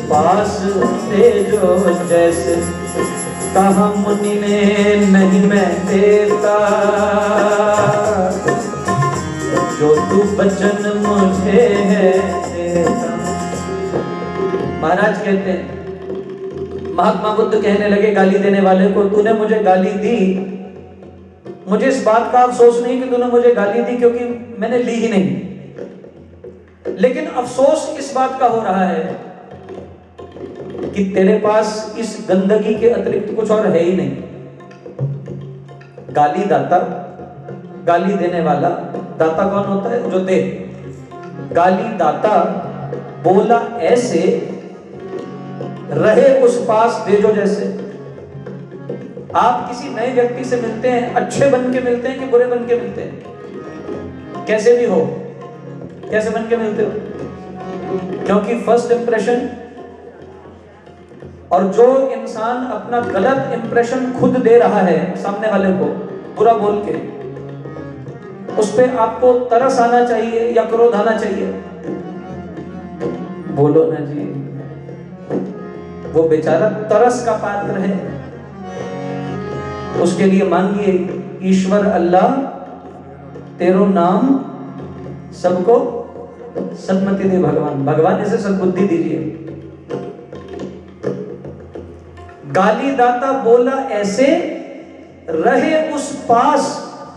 पास दे जो जैसे, कहा मुनि ने नहीं मैं देता, जो तू वचन मुझे है देता। महाराज कहते हैं, महात्मा बुद्ध कहने लगे गाली देने वाले को, तूने मुझे गाली दी, मुझे इस बात का अफसोस नहीं कि तूने मुझे गाली दी क्योंकि मैंने ली ही नहीं, लेकिन अफसोस इस बात का हो रहा है कि तेरे पास इस गंदगी के अतिरिक्त कुछ और है ही नहीं। गाली दाता, गाली देने वाला, दाता कौन होता है? जो दे। गाली दाता बोला ऐसे, रहे उस पास दे जो जैसे। आप किसी नए व्यक्ति से मिलते हैं, अच्छे बन के मिलते हैं कि बुरे बन के मिलते हैं? कैसे भी हो, कैसे बन के मिलते हो? क्योंकि फर्स्ट इंप्रेशन, और जो इंसान अपना गलत इंप्रेशन खुद दे रहा है सामने वाले को बुरा बोल के, उस पे आपको तरस आना चाहिए या क्रोध आना चाहिए? बोलो ना जी। वो बेचारा तरस का पात्र है, उसके लिए मांगिए, ईश्वर अल्लाह तेरो नाम सबको सन्मति दे भगवान, भगवान इसे सद्बुद्धि दीजिए। गाली दाता बोला ऐसे, रहे उस पास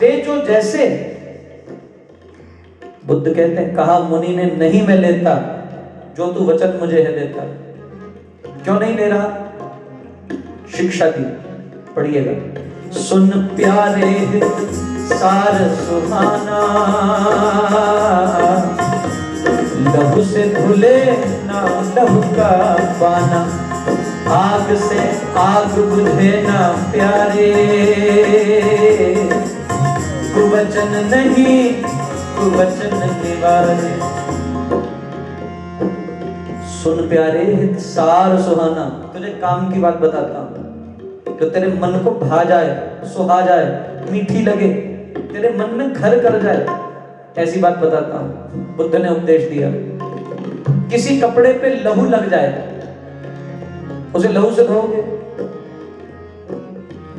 दे जो जैसे। बुद्ध कहते हैं, कहा मुनि ने नहीं मैं लेता, जो तू वचन मुझे है देता। क्यों नहीं ले रहा? शिक्षा दी, पढ़िएगा। सुन प्यारे सार सुहाना, लहू से धुले ना लहू का पाना, आग से आग बुझे ना प्यारे, कुवचन नहीं कुवचन निवारे। सुन प्यारे सार सुहाना, तुझे काम की बात बताता हूं जो तेरे मन को भा जाए, सुहा जाए, मीठी लगे, तेरे मन में घर कर जाए, ऐसी बात बताता हूं। बुद्ध ने उपदेश दिया, किसी कपड़े पे लहू लग जाए, उसे लहू से धोओगे?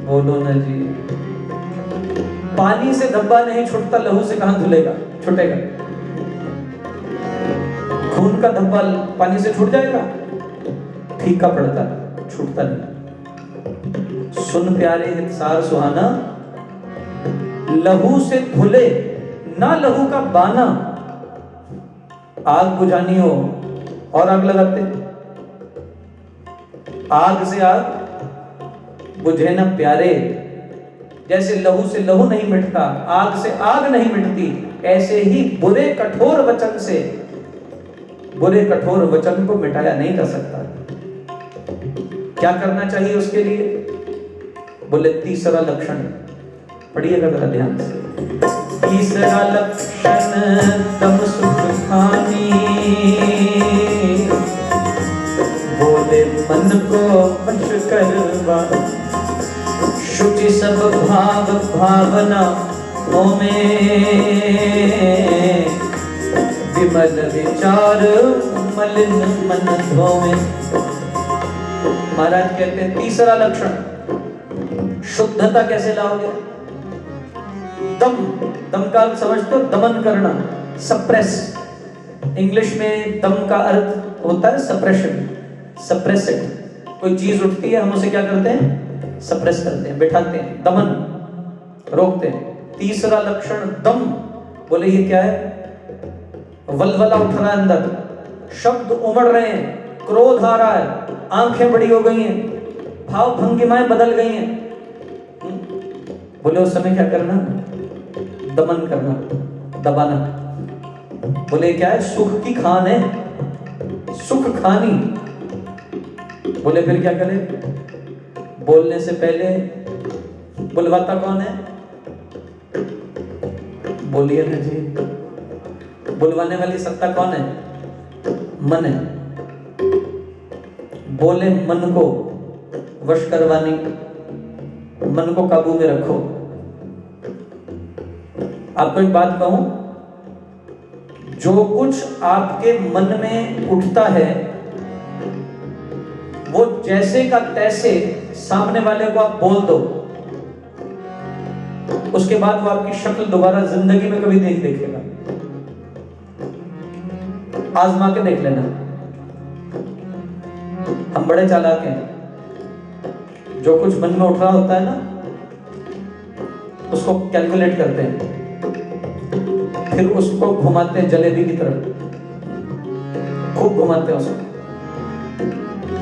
बोलो ना जी। पानी से धब्बा नहीं छूटता, लहू से कहां धुलेगा, छूटेगा? खून का धब्बा पानी से छूट जाएगा? फीका पड़ता, छूटता नहीं। सुन प्यारे हितसार सुहाना, लहू से धुले ना लहू का बाना। आग बुझानी हो और आग लगाते, आग से आग बुझे ना प्यारे। जैसे लहू से लहू नहीं मिटता, आग से आग नहीं मिटती, ऐसे ही बुरे कठोर वचन से बुरे कठोर वचन को मिटाया नहीं जा सकता। क्या करना चाहिए उसके लिए? बोले तीसरा लक्षण, पढ़िएगा जरा ध्यान से। तीसरा लक्षण तम सुख खानी, बोले मन को वश करवा, शुचि सब भाव भावना में, विमल विचार मलिन मन धोवे। महाराज कहते हैं तीसरा लक्षण, शुद्धता कैसे लाओगे? दम, दम का अर्थ समझते हो? दमन करना, सप्रेस। इंग्लिश में दम का अर्थ होता है सप्रेशन, सप्रेसिंग। कोई चीज उठती है, हम उसे क्या करते हैं? सप्रेस करते हैं, बिठाते हैं, दमन, रोकते हैं। तीसरा लक्षण दम। बोले ये क्या है? वलवला उठ रहा है अंदर, शब्द उमड़ रहे हैं, क्रोध आ रहा है, आंखें बड़ी हो गई हैं, भाव भंगिमाएं बदल गई हैं। बोले उस समय क्या करना? दमन करना, दबाना। बोले क्या है? सुख की खान है, सुख खानी। बोले फिर क्या करें? बोलने से पहले बुलवाता कौन है? बोलिए ना जी। बुलवाने वाली सत्ता कौन है? मन है। बोले मन को वश करवानी, मन को काबू में रखो। आपको एक बात कहूं, जो कुछ आपके मन में उठता है वो जैसे का तैसे सामने वाले को आप बोल दो, उसके बाद वो आपकी शक्ल दोबारा जिंदगी में कभी नहीं देखेगा। आजमा के देख लेना। हम बड़े चालाक हैं, जो कुछ मन में उठ रहा होता है ना, उसको कैलकुलेट करते हैं, फिर उसको घुमाते हैं जलेबी की तरफ, खूब घुमाते हैं उसको,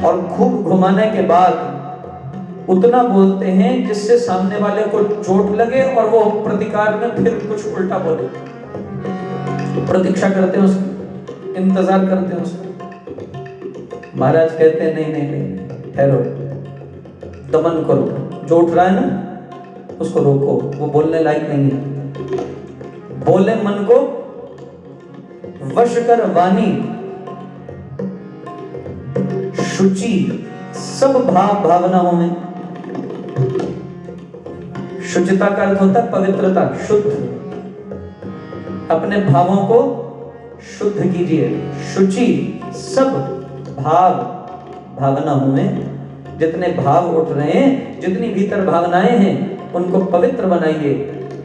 और खूब घुमाने के बाद उतना बोलते हैं जिससे सामने वाले को चोट लगे और वो प्रतिकार में फिर कुछ उल्टा बोले। प्रतीक्षा करते हैं उसकी, इंतजार करते हैं उसका। महाराज कहते हैं नहीं नहीं नहीं, ठहरो, दमन करो, जो उठ रहा है ना उसको रोको, वो बोलने लायक नहीं है। बोले मन को वश कर वाणी, शुचि सब भाव भावनाओं में। शुचिता का अर्थ होता है पवित्रता, शुद्ध। अपने भावों को शुद्ध कीजिए। शुचि सब भाव भावनाओं में, जितने भाव उठ रहे हैं, जितनी भीतर भावनाएं हैं, उनको पवित्र बनाइए।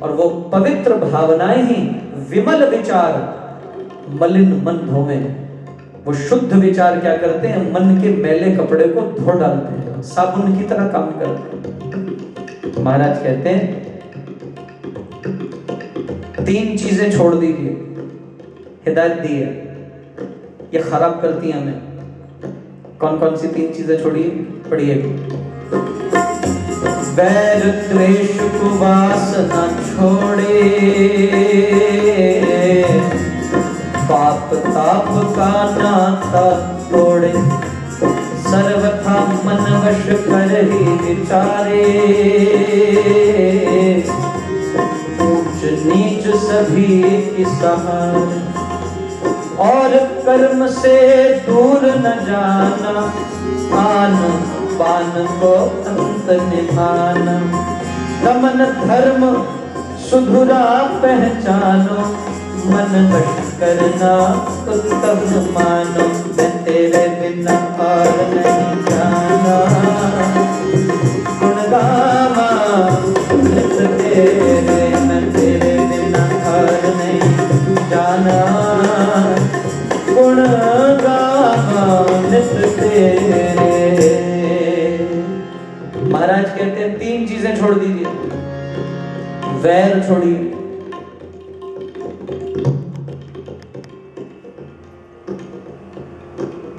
और वो पवित्र भावनाएं ही विमल विचार मलिन मन धोवे। वो शुद्ध विचार क्या करते हैं? मन के मैले कपड़े को धो डालते हैं, साबुन की तरह काम करते हैं। महाराज कहते हैं 3 चीजें छोड़ दीजिए, हिदायत दी है, ये खराब करती हैं हमें। कौन कौन सी 3 चीजें छोड़िए? पढ़िए। वैर द्वेष कुवासना छोड़े, पाप ताप का नाता तोड़े, सर्वथा मन वश कर ही विचारे, ऊंच नीच सभी की सहार, और कर्म से दूर न जाना, आन बान को अंत निभाना, दमन धर्म सुधुरा पहचानो, मन वश करना उत्तम मानो, मैं तेरे बिना और नहीं जाना, गुण गावा नित तेरे, मैं तेरे बिना और नहीं जाना, गुण गावा नित तेरे। महाराज कहते हैं 3 चीजें छोड़ दीजिए। वैर छोड़िए,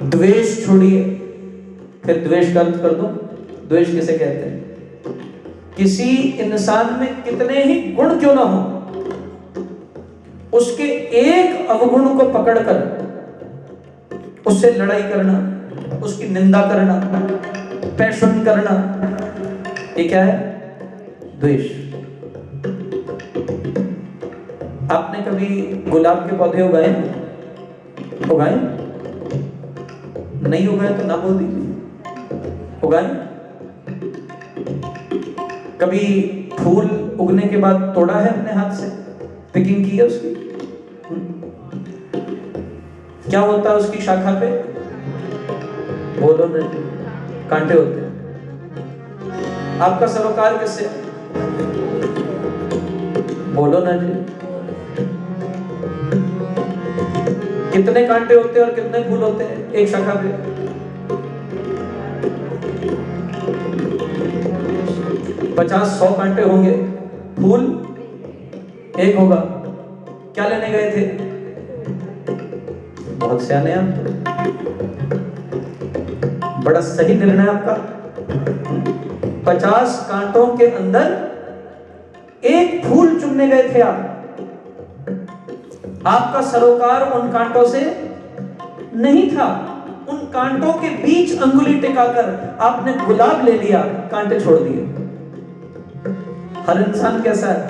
द्वेष छोड़िए। फिर द्वेष का अर्थ कर दो। द्वेष किसे कहते हैं? किसी इंसान में कितने ही गुण क्यों ना हो, उसके एक अवगुण को पकड़कर उससे लड़ाई करना, उसकी निंदा करना, पैशन करना, ये क्या है? द्वेष। आपने कभी गुलाब के पौधे उगाए? उगाए? नहीं उगाए तो ना बोल दीजिए। उगाए? कभी फूल उगने के बाद तोड़ा है अपने हाथ से, पिकिंग की है उसकी? क्या होता है उसकी शाखा पे? बोलो ना, कांटे होते हैं। आपका सरोकार किससे? बोलो ना जी। कितने कांटे होते हैं और कितने फूल होते हैं एक शाखा पे? 50-100 कांटे होंगे, फूल एक होगा। क्या लेने गए थे? बहुत सियाने आप, बड़ा सही निर्णय आपका। 50 कांटों के अंदर एक फूल चुनने गए थे आप। आपका सरोकार उन कांटों से नहीं था। उन कांटों के बीच अंगुली टिकाकर आपने गुलाब ले लिया, कांटे छोड़ दिए। हर इंसान कैसा है?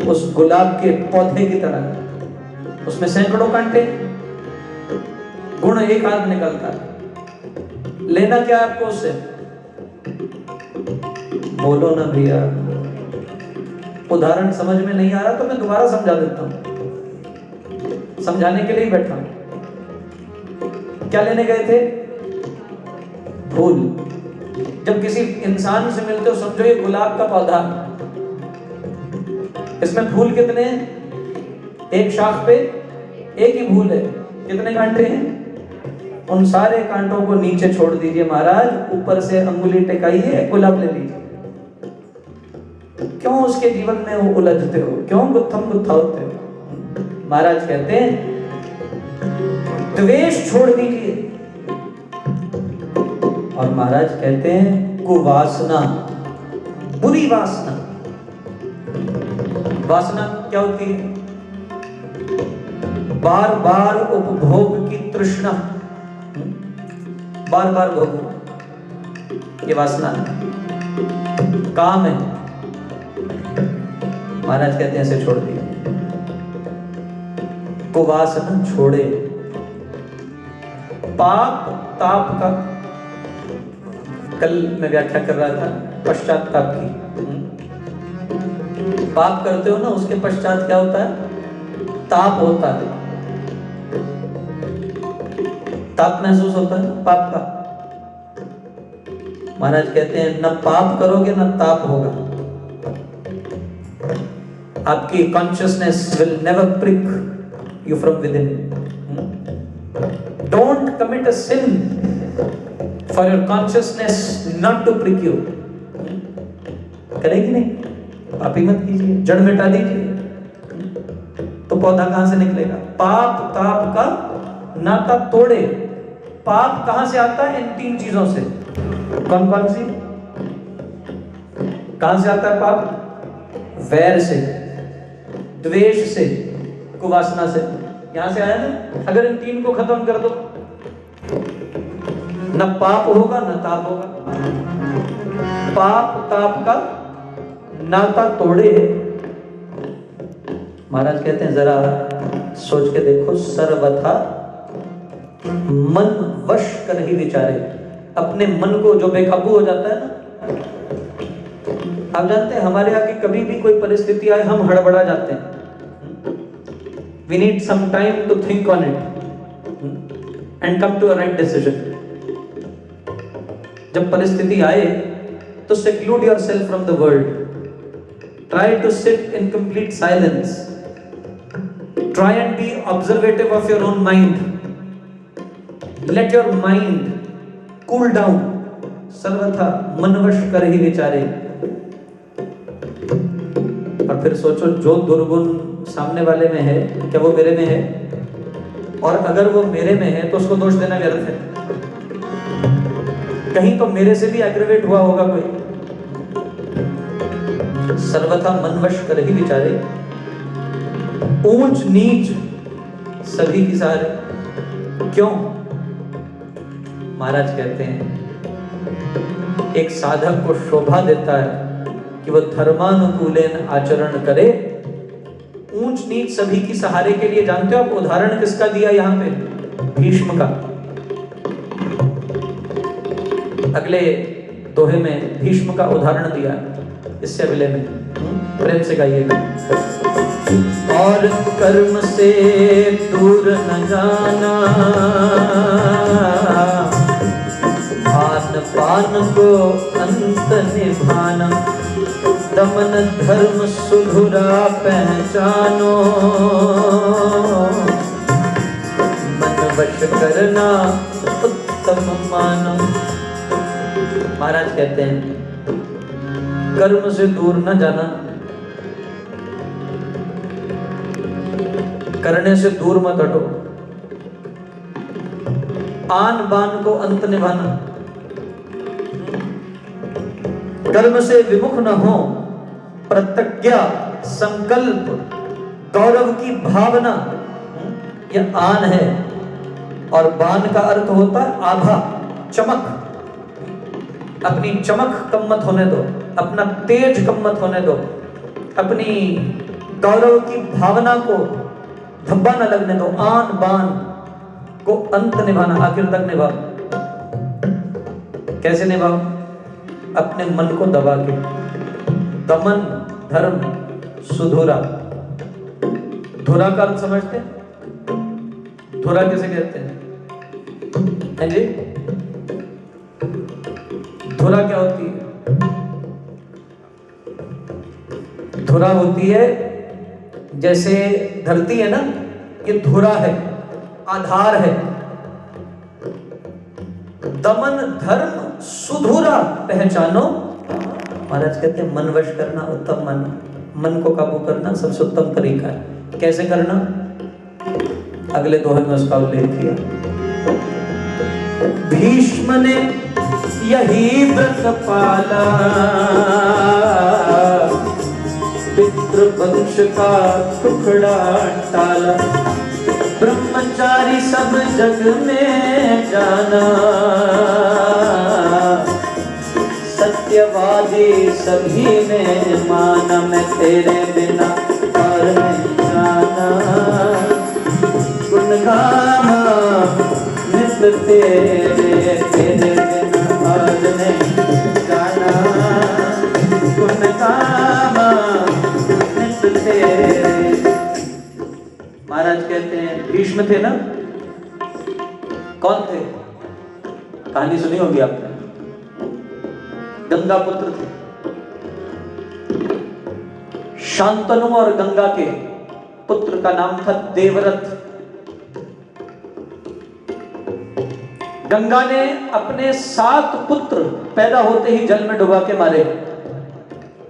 उस गुलाब के पौधे की तरह, उसमें सैकड़ों कांटे, गुण एक हाथ निकलता है। लेना क्या आपको उससे? बोलो ना भैया। उदाहरण समझ में नहीं आ रहा तो मैं दोबारा समझा देता हूं, समझाने के लिए ही बैठा हूं। क्या लेने गए थे? फूल। जब किसी इंसान से मिलते हो समझो ये गुलाब का पौधा, इसमें फूल कितने हैं? एक शाख पे एक ही फूल है, कितने कांटे हैं? उन सारे कांटों को नीचे छोड़ दीजिए महाराज, ऊपर से अंगुली टिकाइए, गुलाब ले लीजिए। क्यों उसके जीवन में वो उलझते हो, क्यों गुत्थम गुत्था होते हो? महाराज कहते हैं द्वेष छोड़ दीजिए। और महाराज कहते हैं कुवासना, बुरी वासना। वासना क्या होती है? बार बार उपभोग की तृष्णा, बार बार भोगो, ये वासना है, काम है। महाराज कहते हैं इसे छोड़ दिए। कुवासना छोड़े। पाप ताप का कल मैं व्याख्या कर रहा था, पश्चाताप की। पाप करते हो ना, उसके पश्चात क्या होता है? ताप होता है, ताप महसूस होता है पाप का। महाराज कहते हैं न पाप करोगे न ताप होगा। आपकी consciousness will never prick you from within. Don't commit a sin for your consciousness not to prick you. करेगी नहीं, पापी मत कीजिए, जड़ मिटा दीजिए, तो पौधा कहां से निकलेगा? पाप ताप का नाता तोड़े। पाप कहां से आता है? इन तीन चीजों से। कौन कौन सी? कहां से आता है पाप? वैर से, द्वेष से, कुवासना से, यहां से आया ना। अगर इन तीन को खत्म कर दो, न पाप होगा न ताप होगा। पाप ताप का नाता तोड़े। महाराज कहते हैं जरा सोच के देखो, सर्वथा मन वश कर ही विचारे। अपने मन को जो बेकाबू हो जाता है ना, आप जानते हैं हमारे आगे कभी भी कोई परिस्थिति आए हम हड़बड़ा जाते हैं। We need some time to think on it and come to a right decision. जब परिस्थिति आए तो seclude yourself from the world. Try to sit in complete silence. Try and be observative of your own mind. Let your mind cool down. सर्वथा मनवश कर ही विचारे। और फिर सोचो, जो दुर्गुण सामने वाले में है क्या वो मेरे में है? और अगर वो मेरे में है तो उसको दोष देना व्यर्थ है। कहीं तो मेरे से भी एग्रीवेट हुआ होगा कोई। सर्वथा मनवश कर ही विचारे। ऊंच नीच सभी की सहारे। क्यों? महाराज कहते हैं एक साधक को शोभा देता है कि वह धर्मानुकूलेन आचरण करे। ऊंच नीच सभी की सहारे के लिए जानते हो आप उदाहरण किसका दिया यहां पे? भीष्म का। अगले दोहे में भीष्म का उदाहरण दिया इससे अगले में, प्रेम से गाइएगा। और कर्म से दूर न जाना, खान पान को अंत निभाना, दमन धर्म सुधुरा पहचानो, मन वश करना उत्तम मानो। महाराज कहते हैं कर्म से दूर न जाना, करने से दूर मत हटो, आन बान को अंत निभाना, कर्म से विमुख न हो, प्रतिज्ञा संकल्प गौरव की भावना, यह आन है। और बान का अर्थ होता है आभा, चमक। अपनी चमक कम मत होने दो, अपना तेज कम मत होने दो, अपनी गौरव की भावना को धब्बा न लगने दो। आन बान को अंत निभाना, आखिर तक निभाओ। कैसे निभाओ? अपने मन को दबा के। दमन धर्म सुधुरा। धुरा का अर्थ समझते हैं? धुरा किसे कहते हैं? जी, धुरा क्या होती है? धुरा होती है, जैसे धरती है ना, ये धुरा है, आधार है। दमन धर्म सुधुरा पहचानो। महाराज कहते हैं मन वश करना उत्तम मन को काबू करना सबसे उत्तम तरीका है। कैसे करना? अगले दोहे में उसका उल्लेख किया। भीष्म ने यही व्रत पाला, पितृवंश का टुकड़ा टाला, ब्रह्मचारी सब जग में जाना, सत्यवादी सभी ने माना, मैं तेरे बिना और नहीं जाना, गुण गामा नित तेरे, तेरे बिना और नहीं जाना, गुण गामा नित तेरे। महाराज कहते हैं भीष्म थे ना, कौन थे? कहानी सुनी होगी आपने, गंगा पुत्र थे। शांतनु और गंगा के पुत्र का नाम था देवव्रत। गंगा ने अपने 7 पुत्र पैदा होते ही जल में डुबा के मारे।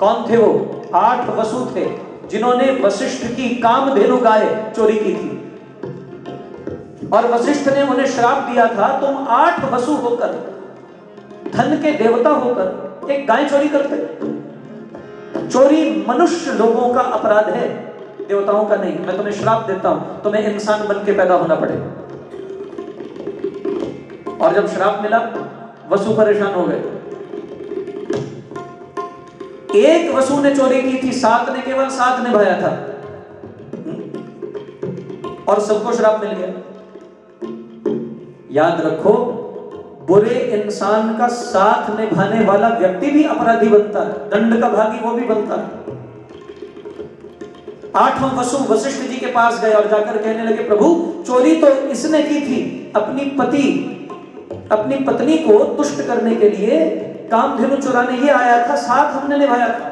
कौन थे वो? 8 वसु थे, जिन्होंने वशिष्ठ की कामधेनु गाय चोरी की थी, और वशिष्ठ ने उन्हें श्राप दिया था, तुम 8 वसु होकर, धन के देवता होकर एक गाय चोरी करते। चोरी मनुष्य लोगों का अपराध है, देवताओं का नहीं। मैं तुम्हें श्राप देता हूं, तुम्हें इंसान बन के पैदा होना पड़ेगा। और जब श्राप मिला, वसु परेशान हो गए। एक वसु ने चोरी की थी, 7 ने केवल 7 निभाया था, और सबको श्राप मिल गया। याद रखो, बुरे इंसान का साथ निभाने वाला व्यक्ति भी अपराधी बनता है, दंड का भागी वो भी बनता है। 8वां वसु वशिष्ठ जी के पास गए और जाकर कहने लगे, प्रभु चोरी तो इसने की थी, अपनी पत्नी को तुष्ट करने के लिए कामधेनु चुराने ये आया था, साथ हमने निभाया था,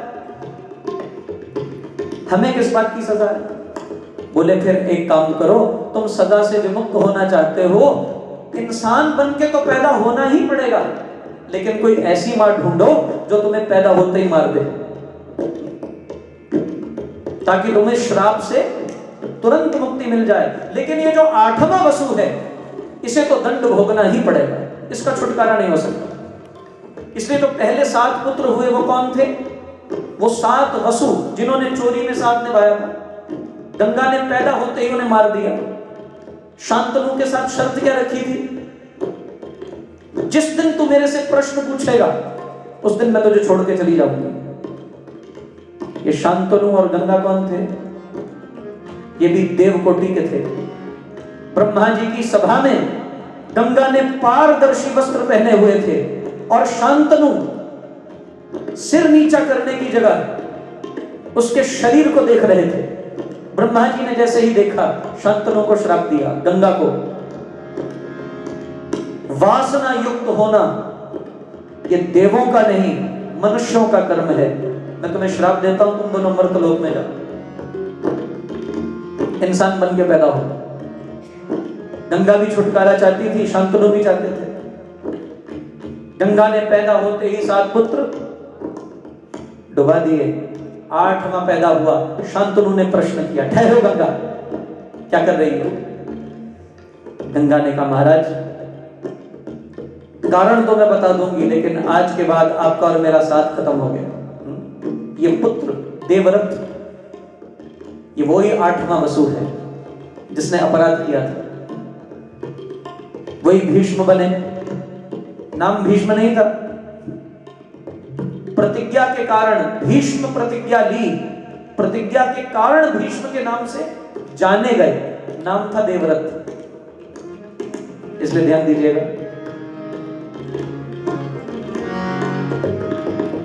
हमें किस बात की सजा है? बोले फिर एक काम करो, तुम सजा से विमुक्त होना चाहते हो, इंसान बन के तो पैदा होना ही पड़ेगा, लेकिन कोई ऐसी मां ढूंढो जो तुम्हें पैदा होते ही मार दे, ताकि तुम्हें श्राप से तुरंत मुक्ति मिल जाए। लेकिन ये जो 8वां वसु है, इसे तो दंड भोगना ही पड़ेगा, इसका छुटकारा नहीं हो सकता। इसलिए जो पहले 7 पुत्र हुए वो कौन थे? वो 7 वसु जिन्होंने चोरी में साथ निभाया था। गंगा ने पैदा होते ही उन्हें मार दिया। शांतनु के साथ शर्त क्या रखी थी? जिस दिन तू मेरे से प्रश्न पूछेगा, उस दिन मैं तुझे छोड़ के चली जाऊंगी। ये शांतनु और गंगा कौन थे? ये भी देवकोटि के थे। ब्रह्मा जी की सभा में गंगा ने पारदर्शी वस्त्र पहने हुए थे, और शांतनु सिर नीचा करने की जगह उसके शरीर को देख रहे थे। ब्रह्मा जी ने जैसे ही देखा, शांतनु को श्राप दिया, गंगा को। वासना युक्त होना ये देवों का नहीं, मनुष्यों का कर्म है। मैं तुम्हें श्राप देता हूं, तुम 2 नंबर लोक में जाओ, इंसान बन के पैदा हो। गंगा भी छुटकारा चाहती थी, शांतनु भी चाहते थे। गंगा ने पैदा होते ही 7 पुत्र डुबा दिए। 8वां पैदा हुआ। शांतनु ने प्रश्न किया, ठहरो गंगा, क्या कर रही हो? गंगा ने कहा, महाराज कारण तो मैं बता दूंगी, लेकिन आज के बाद आपका और मेरा साथ खत्म हो गया। ये पुत्र देवव्रत, ये वही 8वां वसु है जिसने अपराध किया था। वही भीष्म बने। नाम भीष्म नहीं था, प्रतिज्ञा के कारण भीष्म प्रतिज्ञा ली, प्रतिज्ञा के कारण भीष्म के नाम से जाने गए, नाम था देवव्रत। इसलिए ध्यान दीजिएगा,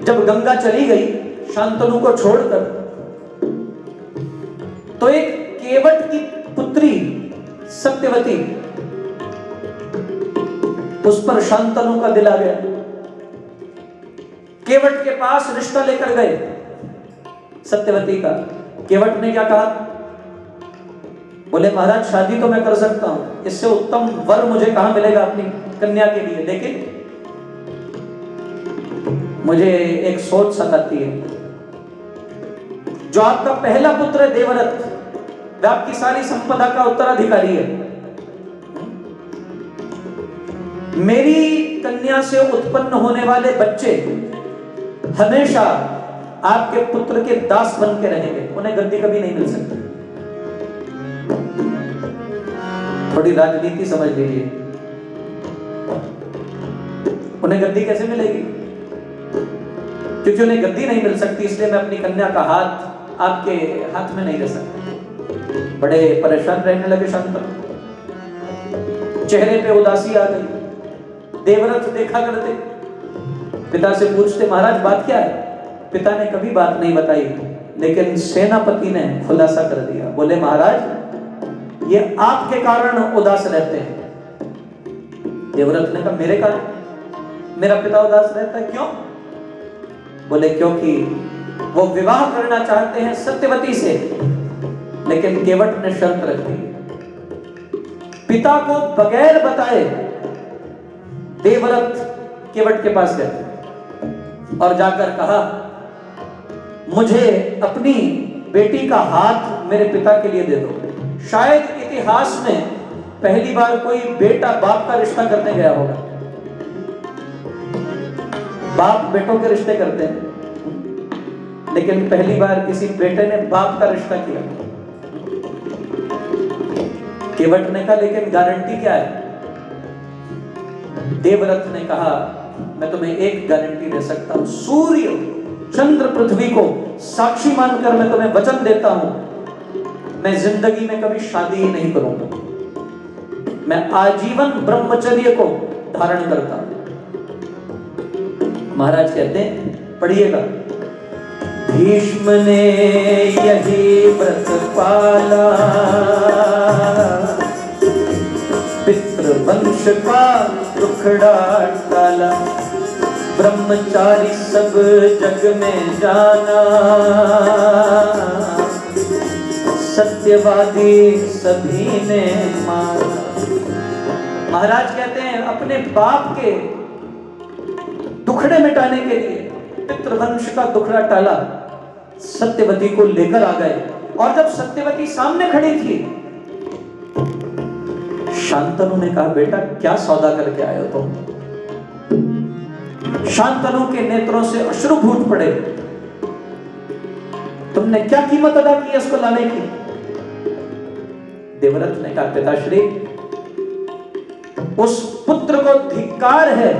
जब गंगा चली गई शांतनु को छोड़कर, तो एक केवट की पुत्री सत्यवती, उस पर शांतनु का दिल आ गया। केवट के पास रिश्ता लेकर गए सत्यवती का। केवट ने क्या कहा? बोले महाराज शादी तो मैं कर सकता हूं, इससे उत्तम वर मुझे कहां मिलेगा अपनी कन्या के लिए, लेकिन मुझे एक सोच सताती है। जो आपका पहला पुत्र है देवव्रत, वह आपकी सारी संपदा का उत्तराधिकारी है। मेरी कन्या से उत्पन्न होने वाले बच्चे हमेशा आपके पुत्र के दास बन के रहेंगे, उन्हें गद्दी कभी नहीं मिल सकती। थोड़ी राजनीति समझ लीजिए, उन्हें गद्दी कैसे मिलेगी? क्योंकि उन्हें गद्दी नहीं मिल सकती, इसलिए मैं अपनी कन्या का हाथ आपके हाथ में नहीं रख सकता। बड़े परेशान रहने लगे शांतनु, चेहरे पे उदासी आ गई। देवव्रत देखा करते, पिता से पूछते महाराज बात क्या है? पिता ने कभी बात नहीं बताई, लेकिन सेनापति ने खुलासा कर दिया। बोले महाराज ये आपके कारण उदास रहते हैं। देवव्रत ने कहा मेरे कारण? मेरा पिता उदास रहता है, क्यों? बोले क्योंकि वो विवाह करना चाहते हैं सत्यवती से, लेकिन केवट ने शर्त रख दी। पिता को बगैर बताए देवव्रत केवट के पास गए और जाकर कहा मुझे अपनी बेटी का हाथ मेरे पिता के लिए दे दो। शायद इतिहास में पहली बार कोई बेटा बाप का रिश्ता करने गया होगा। बाप बेटों के रिश्ते करते हैं, लेकिन पहली बार किसी बेटे ने बाप का रिश्ता किया। केवट ने कहा लेकिन गारंटी क्या है? देवव्रत ने कहा मैं तुम्हें एक गारंटी दे सकता हूं, सूर्य चंद्र पृथ्वी को साक्षी मानकर मैं तुम्हें वचन देता हूं, मैं जिंदगी में कभी शादी ही नहीं करूंगा। मैं आजीवन ब्रह्मचर्य को धारण करता हूं। महाराज कहते हैं, पढ़िएगा, भीष्म ने यही व्रत पाला, पितृवंश का दुखड़ा टाला, ब्रह्मचारी सब जग में जाना, सत्यवादी सभी ने माना। महाराज कहते हैं अपने बाप के दुखड़े मिटाने के लिए पितृवंश का दुखड़ा टाला, सत्यवती को लेकर आ गए। और जब सत्यवती सामने खड़ी थी, शांतनु ने कहा बेटा क्या सौदा करके आए हो तुम? शांतनु के नेत्रों से अश्रु फूट पड़े। तुमने क्या कीमत अदा की इसको लाने की? देवव्रत ने कहा पिताश्री, उस पुत्र को धिक्कार है